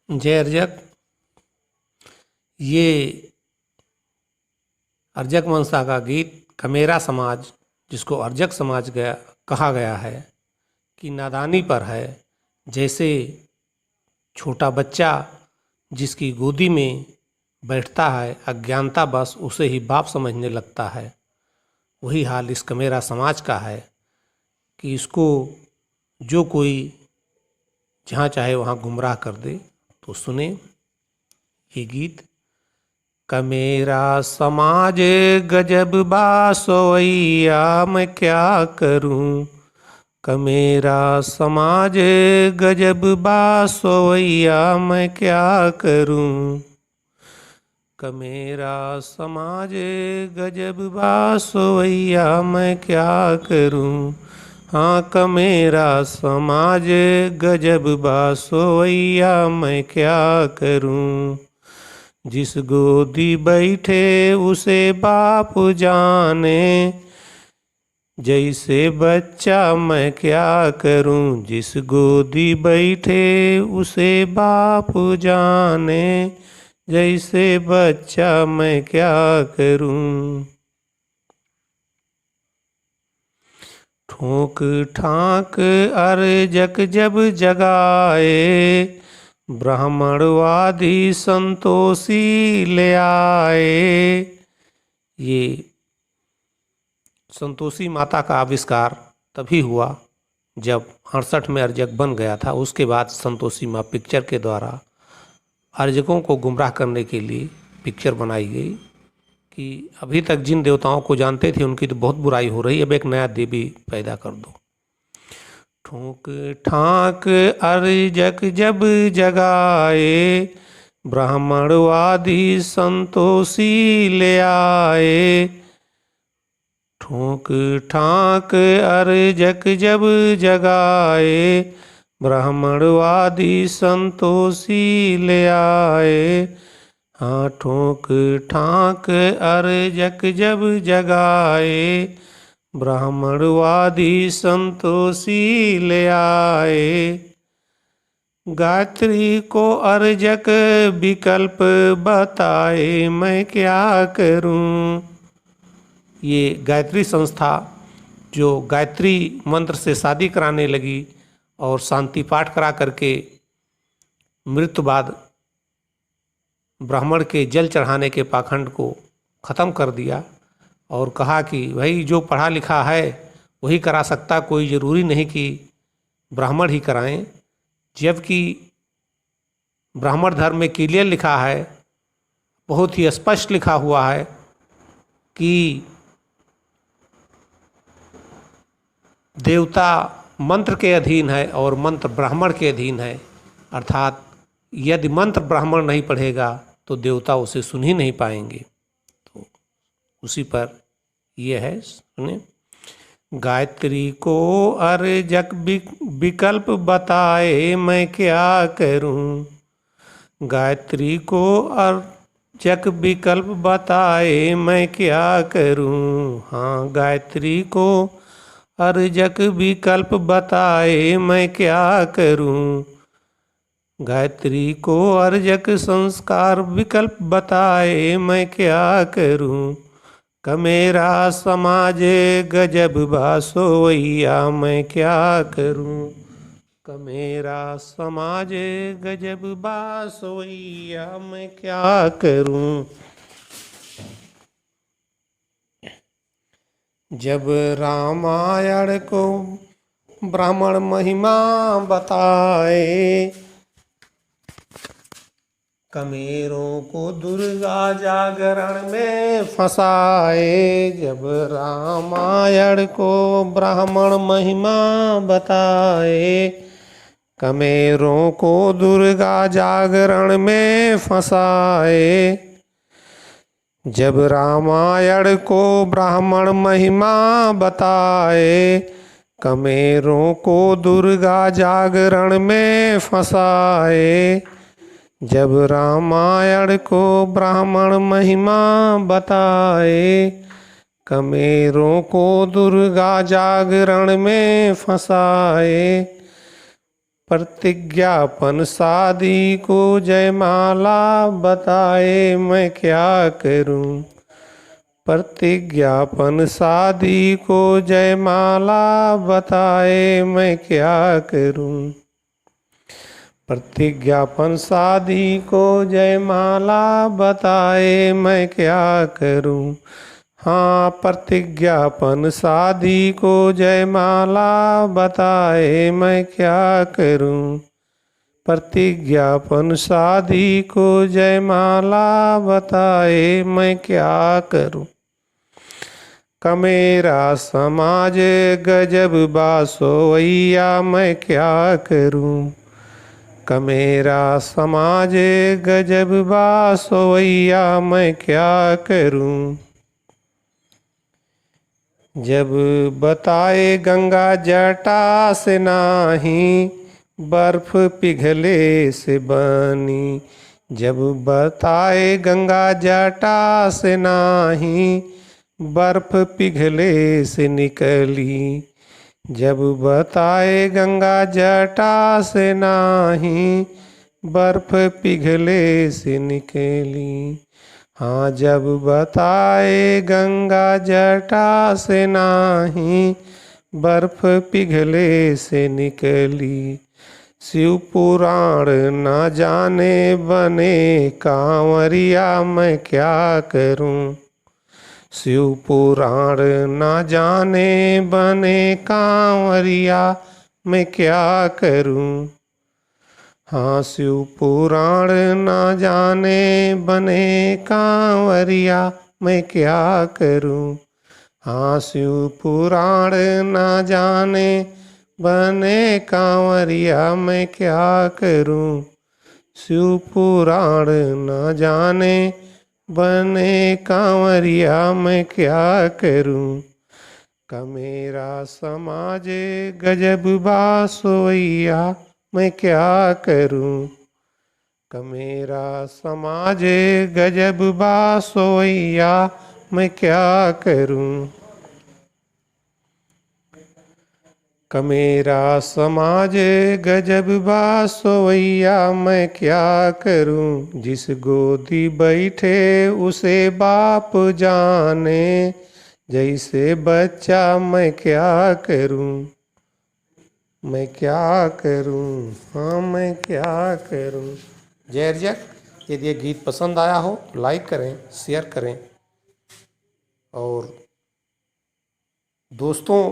जय अर्जक। ये अर्जक मंसा का गीत कमेरा समाज, जिसको अर्जक समाज कहा गया है, कि नादानी पर है। जैसे छोटा बच्चा जिसकी गोदी में बैठता है, अज्ञानता बस उसे ही बाप समझने लगता है, वही हाल इस कमेरा समाज का है कि इसको जो कोई जहाँ चाहे वहाँ गुमराह कर दे। तो सुने ये गीत। कमेरा समाज गजब बासोइया मैं क्या करूं, कमेरा समाज गजब बासोइया मैं क्या करूं, कमेरा समाज गजब बासोइया मैं क्या करूं। हाँ, कमेरा समाज गजब बासोइया मैं क्या करूं। जिस गोदी बैठे उसे बाप जाने, जैसे बच्चा मैं क्या करूं। जिस गोदी बैठे उसे बाप जाने, जैसे बच्चा मैं क्या करूं। ठोक ठाक अर्जक जब जगाए, ब्राह्मणवादी संतोषी ले आए। ये संतोषी माता का आविष्कार तभी हुआ जब 68 में अर्जक बन गया था। उसके बाद संतोषी माँ पिक्चर के द्वारा अर्जकों को गुमराह करने के लिए पिक्चर बनाई गई कि अभी तक जिन देवताओं को जानते थे उनकी तो बहुत बुराई हो रही, अब एक नया देवी पैदा कर दो। ठोक ठाक अर्जक जब जगाए, ब्राह्मणवादी संतोषी ले आए। ठोक ठाक अर्जक जब जगाए, ब्राह्मणवादी संतोषी ले आए। हाँ, ठोक ठाक अर्जक जब जगाए, ब्राह्मणवादी संतोषी ले आए। गायत्री को अर्जक विकल्प बताए मैं क्या करूं। ये गायत्री संस्था जो गायत्री मंत्र से शादी कराने लगी और शांति पाठ करा करके मृत्यु बाद ब्राह्मण के जल चढ़ाने के पाखंड को ख़त्म कर दिया और कहा कि भाई जो पढ़ा लिखा है वही करा सकता, कोई ज़रूरी नहीं कि ब्राह्मण ही कराएं। जबकि ब्राह्मण धर्म में क्लियर लिखा है, बहुत ही स्पष्ट लिखा हुआ है कि देवता मंत्र के अधीन है और मंत्र ब्राह्मण के अधीन है। अर्थात यदि मंत्र ब्राह्मण नहीं पढ़ेगा तो देवता उसे सुन ही नहीं पाएंगे। तो उसी पर यह है, सुने। गायत्री को अर्जक विकल्प बताए मैं क्या करूं। गायत्री को अर्जक विकल्प बताए मैं क्या करूं। हाँ, गायत्री को अर्जक विकल्प बताए मैं क्या करूं। गायत्री को अर्जक संस्कार विकल्प बताए मैं क्या करूं। कमेरा समाज गजब बासोइया मैं क्या करूं। कमेरा समाज गजब बासोइया मैं क्या करूं। जब रामायण को ब्राह्मण महिमा बताए, कमेरों को दुर्गा जागरण में फंसाए। जब रामायण को ब्राह्मण महिमा बताए, कमेरों को दुर्गा जागरण में फंसाए। जब रामायण को ब्राह्मण महिमा बताए, कमेरों को दुर्गा जागरण में फंसाए। जब रामायण को ब्राह्मण महिमा बताए, कमेरों को दुर्गा जागरण में फंसाए। प्रतिज्ञापन शादी को जयमाला बताए मैं क्या करूं। प्रतिज्ञापन शादी को जयमाला बताए मैं क्या करूं। प्रतिज्ञापन शादी को जयमाला बताए मैं क्या करूं। हाँ, प्रतिज्ञापन शादी को जयमाला बताए मैं क्या करूं। प्रतिज्ञापन शादी को जयमाला बताए मैं क्या करूं। कमेरा समाज गजब बासोइया मैं क्या करूं। कमेरा समाज गजब बासोइया मैं क्या करूं। जब बताए गंगा जटा से नाही बर्फ पिघले से बनी। जब बताए गंगा जटा से नाही बर्फ पिघले से निकली। जब बताए गंगा जटा से नाही बर्फ पिघले से निकली। हाँ, जब बताए गंगा जटा से नाही बर्फ पिघले से निकली। शिव पुराण न जाने बने कांवरिया मैं क्या करूं। शिव पुराण न जाने बने कांवरिया मैं क्या करूं। हाँ, शिव पुराण न जाने बने कांवरिया मैं क्या करूं। हाँ, शिव पुराण न जाने बने कांवरिया मैं क्या करूं। शिव पुराण न जाने बने कांवरिया मैं क्या करूं। कमेरा समाज गजब बासोइया मैं क्या करूं। कमेरा समाज गजब बासोइया मैं क्या करूं। कमेरा समाज गजब बासोइया मैं क्या करूं। जिस गोदी बैठे उसे बाप जाने जैसे बच्चा मैं क्या करूं। मैं क्या करूं। हाँ, मैं क्या करूं। जय अर्जक। यदि ये गीत पसंद आया हो तो लाइक करें, शेयर करें और दोस्तों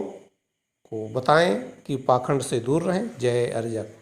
को बताएं कि पाखंड से दूर रहें। जय अर्जक।